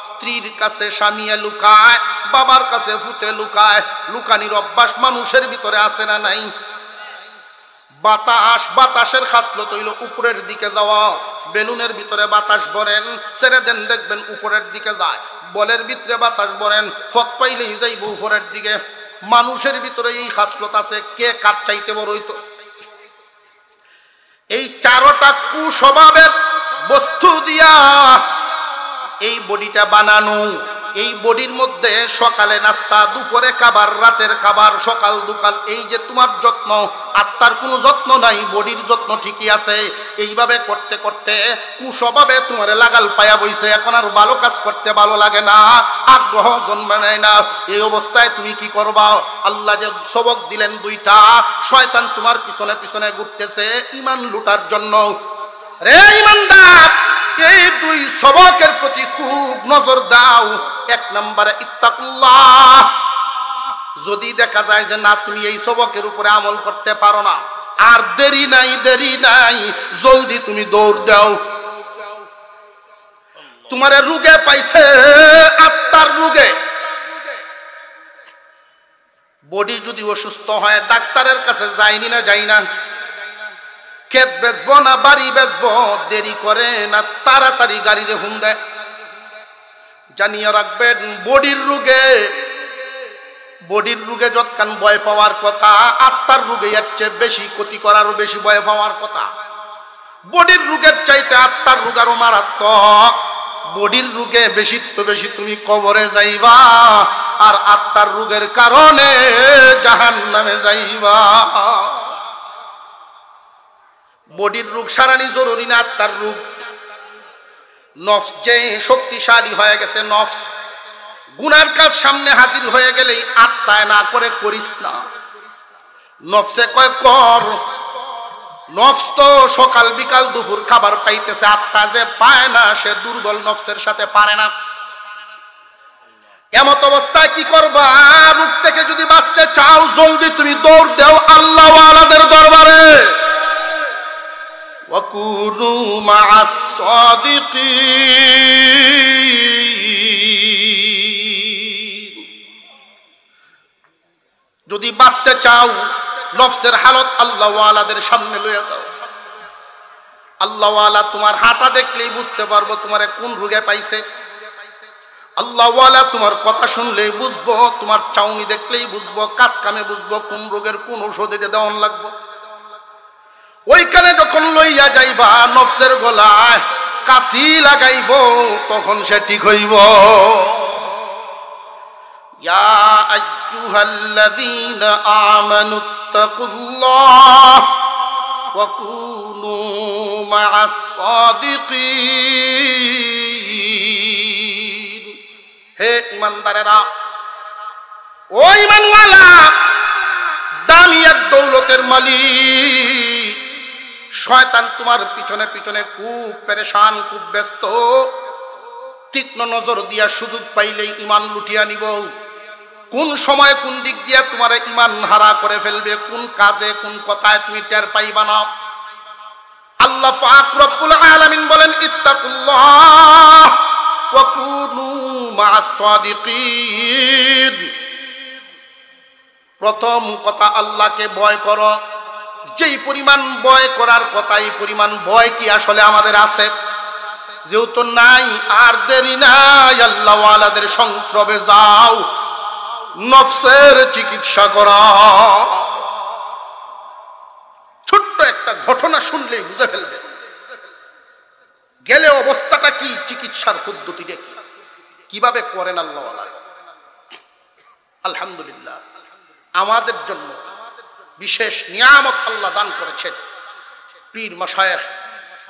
[SPEAKER 1] স্ত্রীর কাছে স্বামীয়ে লুকায়, বাবার কাছে ভূতে লুকায়। লুকানির অভ্যাস মানুষের ভিতরে আছে না নাই? বাতাসের খাসলত হইল উপরের দিকে যাওয়া। বেলুনের ভিতরে বাতাস ভরেন, ছেড়ে দেন দেখবেন উপরের দিকে যায়। বলের ভিতরে বাতাস ভরেন, ফত পাইলেই যাইব উপরের দিকে। মানুষের ভিতরে এই খাসলত আছে। কে কার চাইতে বড় হইতো? এই চারটা কুস্বভাবের বস্তু দিয়া এই বডিটা বানানো। এই বডির মধ্যে সকালে নাস্তা, দুপুরে খাবার, রাতের খাবার, সকাল দুকাল। এই যে তোমার যত্ন, আত্মার কোনো যত্ন নাই, বডির যত্ন ঠিকই আছে। এইভাবে করতে করতে কুস্বভাবে তোমার লাগাল পায়া বইছে। এখন আর ভালো কাজ করতে ভালো লাগে না, আগ্রহ জন্মে নেয় না। এই অবস্থায় তুমি কি করবা? আল্লাহ যে সবক দিলেন দুইটা, শয়তান তোমার পিছনে পিছনে ঘুরতেছে ঈমান লুটার জন্য। রে ঈমানদার, এই দুই সবকের প্রতি খুব নজর দাও। এক নম্বরে ইত্তাকুল্লাহ। যদি দেখা যায় যে না, তুমি এই সবকের উপরে আমল করতে পারো না, আর দেরি নাই, জলদি তুমি দৌড় দাও। তোমারে রোগে পাইছে, আত্মার রোগে। বডি যদি অসুস্থ হয়, ডাক্তারের কাছে যাইনি না, যাই না? ক্ষেত বেচবো না বাড়ি বেচবো, দেরি করে না, তাড়াতাড়ি গাড়িতে হুম দেয়। জানিয়ে রাখবেন, বডির রোগে যৎকান ভয় পাওয়ার কথা, আত্মার রোগে এর চেয়ে বেশি ক্ষতি করারও বেশি ভয় পাওয়ার কথা। বডির রোগের চাইতে আত্মার রোগ আরো মারাত্মক। বডির রোগে বেশি তো বেশি তুমি কবরে যাইবা, আর আত্মার রোগের কারণে জাহান্নামে যাইবা। বডির রোগ সারানি জরুরি না, আত্মার রোগ। নফস যে শক্তিশালী হয়ে গেছে, নফস গুনার কাজ সামনে হাজির হয়ে গেলেই আত্মায় না করে করিস না। নফসে কয় কর। নফস তো সকাল বিকাল দুপুর খাবার পাইতেছে, আত্মা যে পায় না, সে দুর্বল নফসের সাথে পারে না। এমত অবস্থায় কি করবা? রোগ থেকে যদি বাঁচতে চাও, জলদি তুমি দৌড় দাও আল্লাহ ওয়ালাদের দরবারে। ওয়াকুনু মা'আস সাদিকিন। যদি বাঁচতে চাও, নফসের হালত আল্লাহ ওয়ালাদের সামনে লইয়া যাও। আল্লাহ ওয়ালা তোমার হাঁটা দেখলেই বুঝতে পারবো তোমারে কোন রোগে পাইছে। আল্লাহ ওয়ালা তোমার কথা শুনলেই বুঝবো, তোমার চাউনি দেখলেই বুঝবো, কাজ কামে বুঝবো কোন রোগের কোন ঔষধ এটা দেওয়ান লাগবো। ওইখানে যখন লইয়া যাইবা, নফসের গলায় কাশি লাগাইব, তখন সে ঠিক হইব। ইয়া আইয়ুহাল্লাযীনা আমানুত্তাকুল্লাহ ওয়া কুনু মা'আস সাদিকিন। হে ঈমানদারেরা, ও ঈমানওয়ালা, দামি এক দৌলতের মালিক শয়তান তোমার পিছনে পিছনে খুব পেরেশান, খুব ব্যস্ত। তীক্ষ্ণ নজর দিয়া সুযোগ পাইলেই ঈমান লুটিয়া নিব। কোন সময় কোন দিক দিয়া তোমার ঈমান হারা করে ফেলবে, কোন কাজে কোন কথায় তুমি টের পাইবা না। আল্লাহ পাক রব্বুল আলামিন বলেন, ইত্তাকুল্লাহ ওয়া কুনু মা'আস সাদিকিন। প্রথম কথা, আল্লাহকে ভয় করো। যেই পরিমাণ ভয় করার কথা, এই পরিমাণ ভয় কি আসলে আমাদের আছে? যেহেতু নাই, আর দেরি নাই, আল্লাহ ওয়ালাদের সংস্রবে যাও, নফসের চিকিৎসা করা। ছোট্ট একটা ঘটনা শুনলেই বুঝে ফেলবে গেলে অবস্থাটা কি, চিকিৎসার পদ্ধতি দেখি কিভাবে করেন আল্লাহ ওয়ালা। আলহামদুলিল্লাহ, আমাদের জন্য বিশেষ নিয়ামত আল্লাহ দান করেছেন। পীর মাশায়েখ,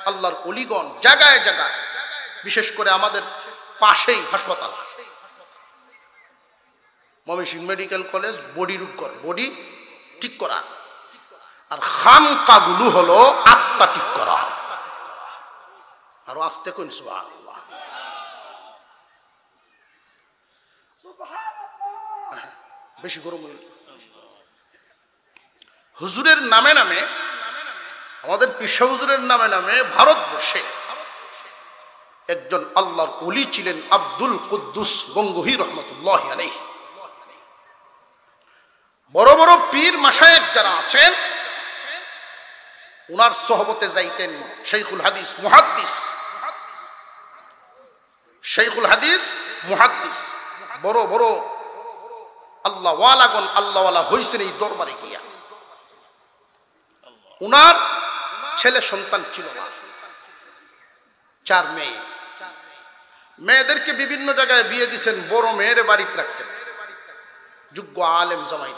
[SPEAKER 1] আল্লাহর ওলিগণ জায়গায় জায়গায়, বিশেষ করে আমাদের পাশেই হাসপাতাল ময়মনসিংহ মেডিকেল কলেজ, বডি ঠিক করা, আর খানকাগুলো হলো আত্মা ঠিক করা। আরো আস্তে কোন সুবহানাল্লাহ, বেশি গরম হইল। হুজুরের নামে নামে, আমাদের পিসা হুজুরের নামে নামে ভারতবর্ষে একজন আল্লাহর ওলি ছিলেন আব্দুল কুদ্দুস গঙ্গোহী রাহমাতুল্লাহি আলাইহি। বড় বড় পীর মাশায়েখ যারা আছেন উনার সোহবতে যাইতেন শাইখুল হাদিস মুহাদ্দিস, শাইখুল হাদিস মুহাদ্দিস, বড় বড় আল্লাহ ওয়ালাগণ আল্লাহ ওয়ালা হইছেন এই দরবারে গিয়া। উনার ছেলে সন্তান ছিল না, 4 মেয়ে। মেয়েদেরকে বিভিন্ন জায়গায় বিয়ে দিয়েছেন, বড় মেয়ের বাড়িতে রাখছেন, যোগ্য আলেম জামাই।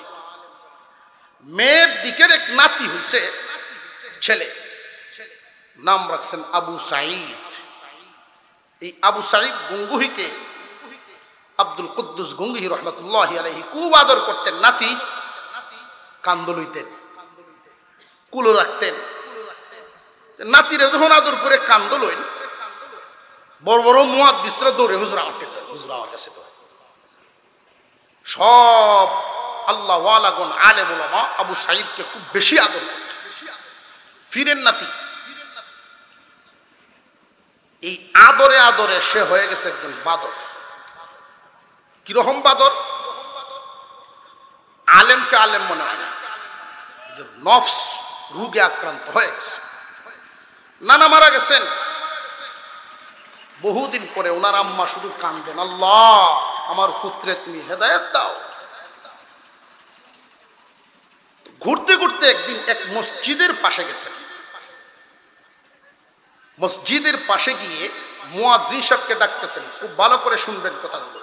[SPEAKER 1] মেয়ের দিকের এক নাতি হইছে ছেলে, নাম রাখছেন আবু সাঈদ। এই আবু সাঈদ গঙ্গোহীকে আব্দুল কুদ্দুস গঙ্গোহী রাহমাতুল্লাহি আলাইহি খুব আদর করতেন। নাতি কান্দ লইতেন, কুলো রাখতেন। নাতিরে যখন আদর করে কান্দ লইন, বড় বড় মুহাদ্দিসরা দৌড়ে হুজুর আমাকে দেন, হুজুর আমার কাছে দেন। সব আল্লাহ ওয়ালাগণ আলেম উলামা আবু সাঈদকে খুব বেশি আদর করতেন। ফিরেন নাতি, এই আদরে আদরে সে হয়ে গেছে একজন বাদর। কিরকম বাদর? আলেমকে আলেম মনে হয় না, নফস রোগে আক্রান্ত হয়ে গেছে। নানা মারা গেছেন, বহুদিন পরে ওনার আম্মা শুধু কান্দেন, আল্লাহ আমার পুত্রে তুমি হেদায়েত দাও। ঘুরতে ঘুরতে একদিন এক মসজিদের পাশে গেছেন। মসজিদের পাশে গিয়ে মুয়াজ্জিন সাহেবকে ডাকতেছেন, খুব ভালো করে শুনবেন কথাগুলো।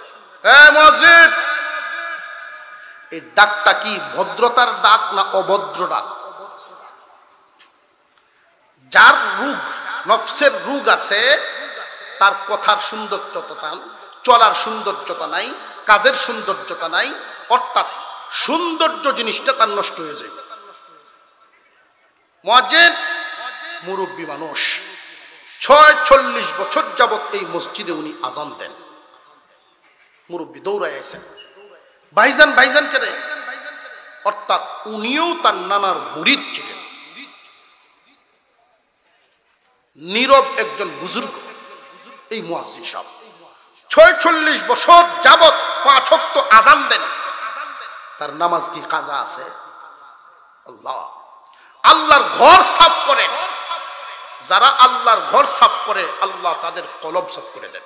[SPEAKER 1] মুয়াজ্জিন, এই ডাকটা কি ভদ্রতার ডাক না অভদ্র ডাক? যার রোগ, নফসের রোগ আছে, তার কথার সৌন্দর্যতা, চলার সৌন্দর্যতা নাই, কাজের সৌন্দর্যতা নাই, অর্থাৎ সৌন্দর্য জিনিসটা তার নষ্ট হয়ে যায়। মুয়াজ্জিন মুরব্বী মানুষ, 46 বছর যাবত এই মসজিদে উনি আজান দেন। মুরব্বী দৌড়ায় আছেন, ভাইজান ভাইজান কেন? অর্থাৎ উনিও তার নানার মুরিদ ছিলেন, নীরব একজন বুজুর্গ এই মুয়াজ্জিন সাহেব। 46 বছর যাবত 5 ওয়াক্ত আজান দেন। তার নামাজ কি কাজা আছে? আল্লাহ আল্লাহর ঘর সাফ করেন। যারা আল্লাহর ঘর সাফ করে, আল্লাহ তাদের কলব সাফ করে দেন।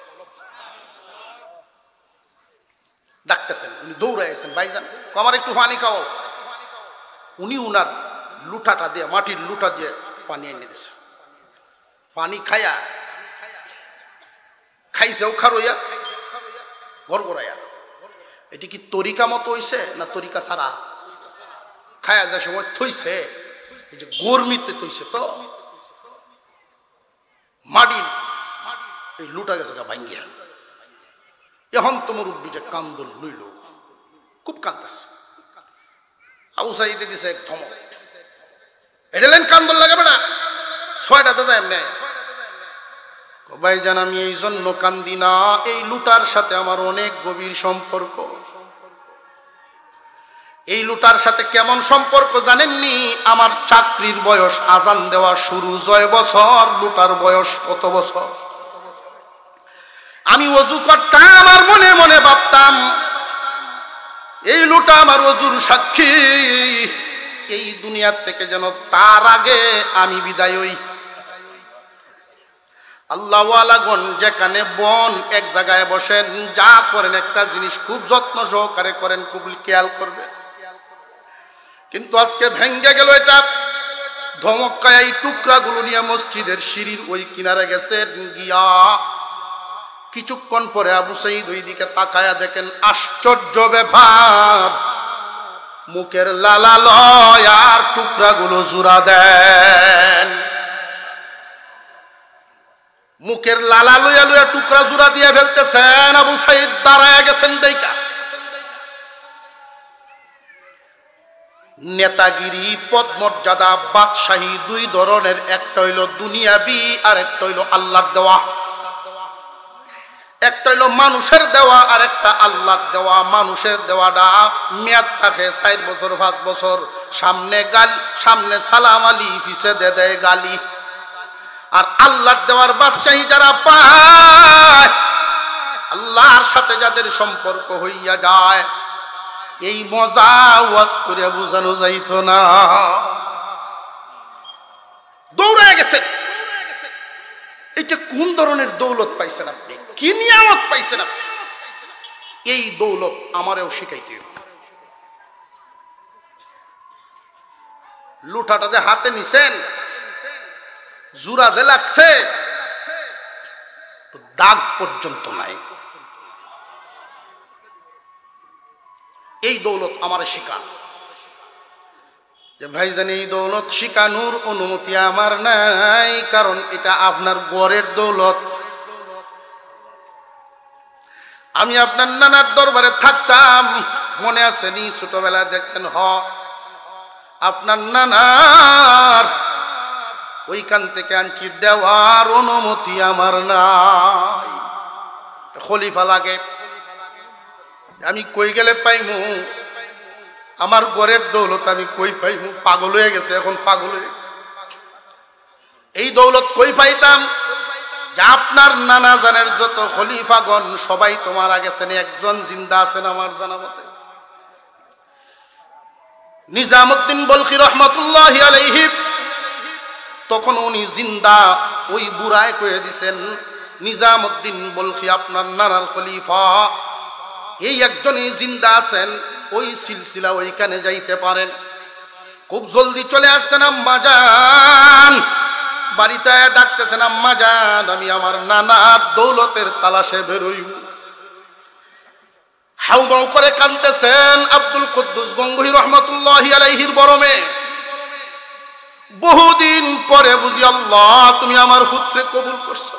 [SPEAKER 1] ডাকতেছেন, উনি দৌড়াইছেন, ভাইজান আমার একটু পানি খাও। উনি উনার লুটাটা দিয়ে, মাটির লুটা দিয়ে পানি এনে দিছে। পানি খাইয়া খাইছে ও খারইয়া গড়গড়াইয়া। এটি কি তরিকা মতো হইছে না তরিকা ছাড়া? খায়া যে সময় থইছে, এই যে গরমিতে থইছে, তো মাটির এই লুটা গেছে গা ভাঙ্গিয়া। এখন তো মুরব্বীটা কান্দন লইল, খুব কান্দাছে। আবু সাঈদে দিছে এক ধমক, এডেলেন কান্দন লাগে বেটা, 6টাতে যায় এমনি। ভাইজান আমি এই জন্য কান্দি না, এই লুটার সাথে আমার অনেক গভীর সম্পর্ক। এই লুটার সাথে কেমন সম্পর্ক জানেননি? আমার চাকরির বয়স আজান দেওয়া শুরু 6 বছর, লুটার বয়স কত বছর? আমি ওযু করতাম আর মনে মনে ভাবতাম এই লুটা আমার ওযুর সাক্ষী, এই দুনিয়ার থেকে যেন তার আগে আমি বিদায় হই। আল্লাহ ওয়ালাগণ যেখানে বন এক জায়গায় বসেন, যা করেন একটা জিনিস খুব যত্ন সহকারে করেন, খুব খেয়াল করবেন। কিন্তু আজকে ভেঙ্গে গেল এটা। ধমকায় এই টুকরাগুলো নিয়ে মসজিদের সিঁড়ির ওই কিনারে গেছেন, গিয়া কিছুক্ষণ পরে আবু সাঈদ ওই দিকে তাকায়া দেখেন আশ্চর্য ব্যাপার, মুখের লালা লয় আর টুকরাগুলো জোড়া দেন। মুখের লালা লইয়া লইয়া টুকরা জোড়া দিয়ে ফেলতেছেন। আবু সাঈদ দাঁড়ায় গেছেন দেখা। নেতাগিরি, পদমর্যাদা, বাদশাহী 2 ধরনের, একটা হইল দুনিয়াবি আর একটা হইল আল্লাহর দেওয়া। একটা হইল মানুষের দেওয়া আর একটা আল্লাহর দেওয়া। মানুষের দেওয়াটা মেয়াদ থাকে 4 বছর 5 বছর, সামনে সালাম আলী, পিছে দে দেয় গালি। আর আল্লাহর দেওয়ার বাদশাহী যারা পায়, আল্লাহর সাথে যাদের সম্পর্ক হইয়া যায়, এই মজা ওয়াজ করে বোঝানো যাইতো না। দৌড়ায় গেছেন। এটা কোন ধরনের দৌলত পাইছেন আপনি? কি নিয়ামত পাইছেন আপনি? এই দৌলত আমারেও শিখাইতে হবে। লুটাটা যে হাতে নিছেন, জুরা যে লাগছে, দাগ পর্যন্ত নাই। এই দৌলত আমারে শিখান যে ভাইজান, এই দৌলত শিখানোর অনুমতি আমার নাই, কারণ এটা আপনার গড়ের দৌলত। আমি আপনার নানার দরবারে থাকতাম, মনে আছে নি? ছোটবেলায় দেখতেন, আপনার নানার ওইখান থেকে আনছি, দেওয়ার অনুমতি আমার নাই। খলিফা লাগে, আমি কই গেলে পাইমু? আমার ঘরের দৌলত আমি কই পাইমু? পাগল হয়ে গেছে, এখন পাগল হয়ে গেছে। এই দৌলত কই পাইতাম? যে আপনার নানা জানের যত খলিফাগণ সবাই তো মারা গেছেন, একজন জিন্দা আছেন আমার জানা মতে, নিজামুদ্দিন বলখি রহমতুল্লাহি আলাইহি। তখন উনি জিন্দা, ওই বুড়ায় কয়ে দিছেন, নিজামুদ্দিন বলখি আপনার নানার খলিফা, এই একজনই জিন্দা আছেন, ওই সিলসিলা ওইখানে যাইতে পারেন। খুব জলদি চলে আসতেন আম্মাজান, বাড়িতে ডাকতেছেন, আম্মাজান আমি আমার নানার দৌলতের তালাশে বেরোই। হাউমাউ করে কাঁদতেছেন আব্দুল কুদ্দুস গঙ্গোহী রহমতুল্লাহি আলাইহির বড় মেয়ে। বহুদিন পরে বুঝি আল্লাহ তুমি আমার পুত্রে কবুল করছো,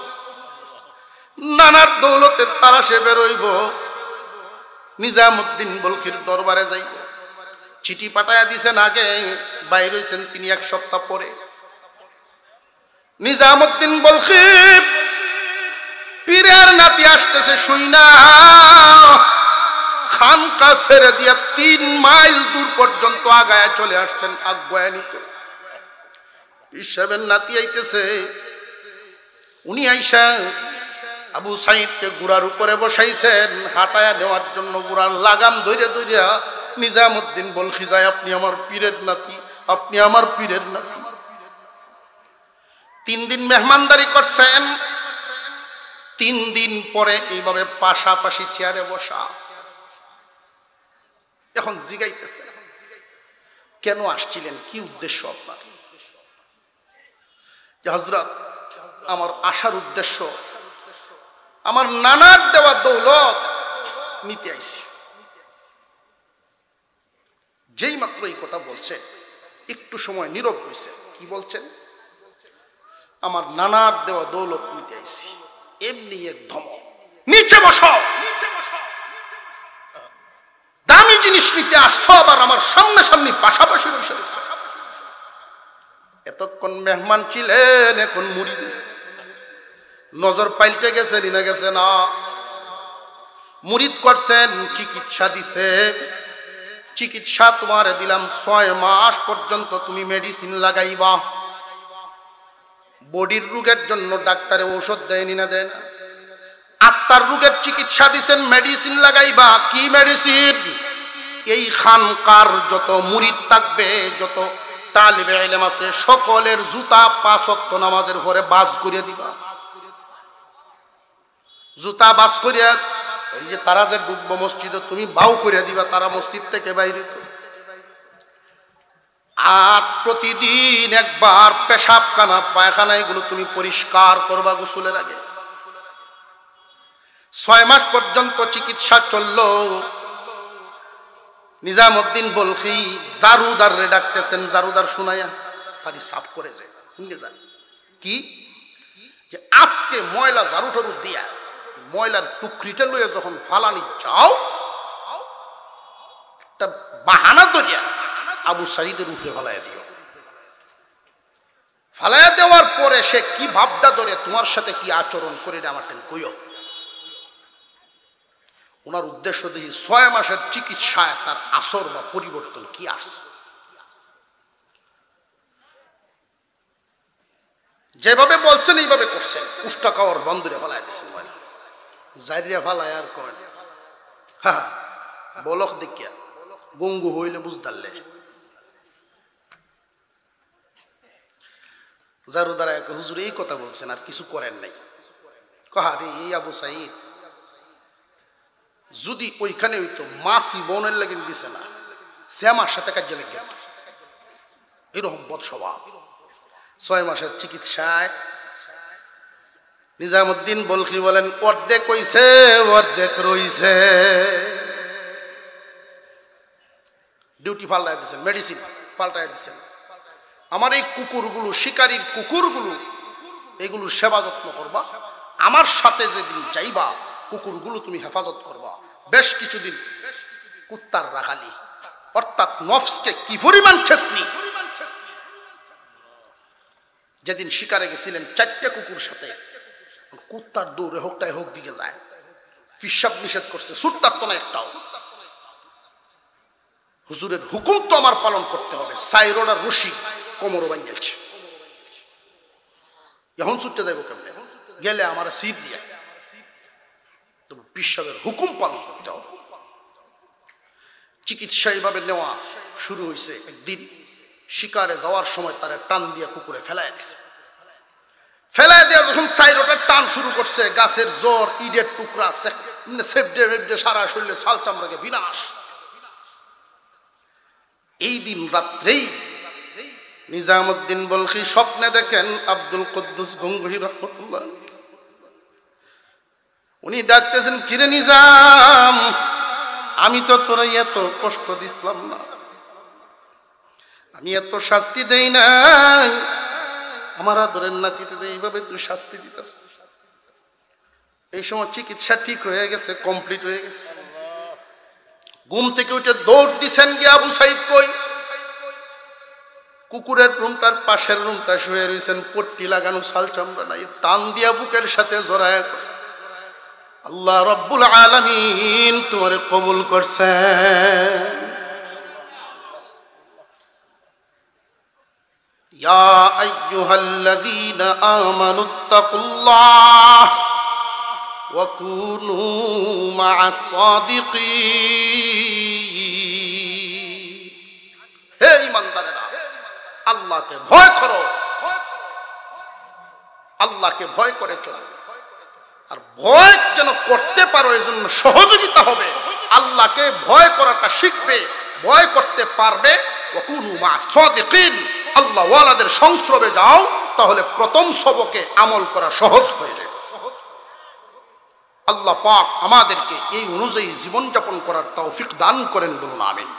[SPEAKER 1] নানার দৌলতের তালাশে বেরোইব, নিজামুদ্দিন বলখির দরবারে যাইব। চিঠি পাঠায়া দিছেন, আগে বাইর হইছেন তিনি 1 সপ্তাহ পরে। নিজামুদ্দিন বলখি পীরের নাতি আসতেছে শুইনা, খানকা ছেড়ে দিয়া 3 মাইল দূর পর্যন্ত আগায় চলে আসছেন আজ্ঞা নিতে। পীর সাহেবের নাতি আইতেছে। উনি আইসা আবু সাইদকে গুড়ার উপরে বসাইছেন, হাঁটায়া নেওয়ার জন্য গুড়ার লাগাম ধরে ধরিয়া নিজামুদ্দিন বলখি যায়, আপনি আমার পীরের নাতি, আপনি আমার পীরের নাতি। 3 দিন মেহমানদারি করছেন। 3 দিন পরে এইভাবে পাশাপাশি চেয়ারে বসা। এখন জিগাইতেছে, কেন আসছিলেন, কি উদ্দেশ্য আপনার? যে হযরত, আমার আসার উদ্দেশ্য আমার নানার দেওয়া দৌলত নিতে আইছি। যেই মাত্র এই কথা বলছে, একটু সময় নীরব হইছে। কি বলছেন? আমার নানার দেওয়া দৌলত নিতে আইছি। এমনি এক ধমক, নিচে বসো, দামি জিনিস নিতে আসছো, আবার আমার সামনে সামনে পাশাপাশি বসে রয়েছে। এতক্ষণ মেহমান ছিলেন, এখন মুড়ি দিছে। নজর পাল্টে গেছে, না গেছে না? মুরিদ করছেন, চিকিৎসা দিছে। চিকিৎসা তোমার দিলাম 6 মাস পর্যন্ত তুমি মেডিসিন লাগাইবা। বডির রোগের জন্য ডাক্তারে ঔষধ দেয়নি না দেয় না? আত্মার রোগের চিকিৎসা দিছেন, মেডিসিন লাগাইবা। কি মেডিসিন? এই খানকার যত মুরিদ থাকবে, যত তালিবে ইলম আছে, সকলের জুতা 5 ওয়াক্ত নামাজের পরে বাজ করে দিবা। জুতা বাজ করিয়া, এই যে তারা যে ডুববো মসজিদে, তুমি বাউ করে দিবা, তারা মসজিদ থেকে বাইরে। আর প্রতিদিন একবার পেশাবখানা পায়খানা এগুলো তুমি পরিষ্কার করবা গোসলের আগে। 6 মাস পর্যন্ত চিকিৎসা চললো। নিজামুদ্দিন বলখি জারুদার রে ডাকতেছেন, জারুদার শুনাইয়া পারি সাফ করে যায় শুনে যান। কি যে আজকে ময়লা ঝাড়ু টারু দিয়া ময়লার টুকরিটা লইয়া যখন ফালানি যাও, একটা বাহানা ধরিয়া আবু সাইদের উপরে ফালাইয়া দিও। ফালাইয়া দেওয়ার পরে সে কি ভাবটা ধরে তোমার সাথে কি আচরণ করে আমার টেন কইও। ওনার উদ্দেশ্য দেখি 6 মাসের চিকিৎসায় তার আসর বা পরিবর্তন কি আসছে। যেভাবে বলছেন এইভাবে করছেন, উষ্টা খাওয়ার বন্ধুরে ফেলাই দিচ্ছেন, জারিয়া ফালায় আর কয় হ্যাঁ বলক দেখিয়া গঙ্গু হইলে বুঝদারলে জারু দ্বারা হুজুর এই কথা বলছেন আর কিছু করেন নাই। কাহারে এই আবু সাইদ যদি ওইখানে হইতো মাসি বোনের লাগেন দিছে না, সে আমার সাথে কাজে লেগে এরকম বদ স্বভাব। 6 মাসের চিকিৎসায় নিজামুদ্দিন বলখি বলেন অর্ধেক হইছে অর্ধেক রইছে। ডিউটি পাল্টাই দিচ্ছেন, মেডিসিন পাল্টাই দিচ্ছেন। আমার এই কুকুরগুলো, শিকারীর কুকুরগুলো, এগুলো সেবা যত্ন করবা। আমার সাথে যেদিন যাইবা কুকুরগুলো তুমি হেফাজত করবা। বেশ কিছুদিন কুত্তার রাখালি অর্থাৎ নফসকে কি পরিমাণ খেসনি। যেদিন শিকারে গেছিলেন 4টে কুকুর সাথে, কুত্তার দৌড়ে হোকটায় হোক দিকে যায়, পিসাব নিষেধ করছে, সুট্টার তো না একটাও। হুজুরের হুকুম তো আমার পালন করতে হবে। সাইরোডার রশি কোমরও বাঙ্গেলছে, এখন ছুটতে যাইব কেমনে? গেলে আমার সিট দিয়ে পিসাবের হুকুম পালন করতে হবে। চিকিৎসা এইভাবে নেওয়া শুরু হয়েছে। একদিন শিকারে যাওয়ার সময় তারা টান দিয়ে কুকুরে ফেলাই দিছে। ফেলাই দেওয়া যখন সাইরোটার টান শুরু করছে, গাছের জ্বর, ইটের টুকরা, সারা শরীরে ছাল চামড়াকে বিনাশ। এই দিন রাত্রেই নিজামুদ্দিন বলখি স্বপ্নে দেখেন আব্দুল কুদ্দুস গঙ্গোহী রহমতুল্লাহ, উনি ডাকতেছেন, কিরে নিজাম, আমি তো তোরা এত কষ্ট দিছিলাম না, আমি এত শাস্তি দেই নাই, আমার আদরের নাতিতে এইভাবে তুই শাস্তি দিতেছ। এই সময় চিকিৎসা ঠিক হয়ে গেছে, কমপ্লিট হয়ে গেছে। ঘুম থেকে উঠে দৌড় দিছেন গিয়ে আবু সাইদ কই? কুকুরের রুমটার পাশের রুমটা শুয়ে রয়েছেন, পট্টি লাগানো, ছাল চামড়া নাই, টান দিয়া বুকের সাথে জড়ায়, আল্লাহ রব্বুল আলামিন তোমারে কবুল করছেন। ইয়া আইয়ুহাল্লাযীনা আমানুত্তাকুল্লাহ ওয়া কুনু মা'আস সাদিকিন। হে ঈমানদারেরা, আল্লাহকে ভয় করো, আল্লাহকে ভয় করে চলো। আর ভয় যেন করতে পারো এজন্য সহযোগিতা হবে। আল্লাহকে ভয় করাটা শিখবে, ভয় করতে পারবে। ওয়াকুনু মা'আস সাদিকিন, আল্লাহ ওয়ালাদের সংস্রবে যাও, তাহলে প্রথম সবকে আমল করা সহজ হয়ে যাবে। আল্লাহ পাক আমাদেরকে এই অনুযায়ী জীবনযাপন করার তৌফিক দান করেন, বলুন আমিন।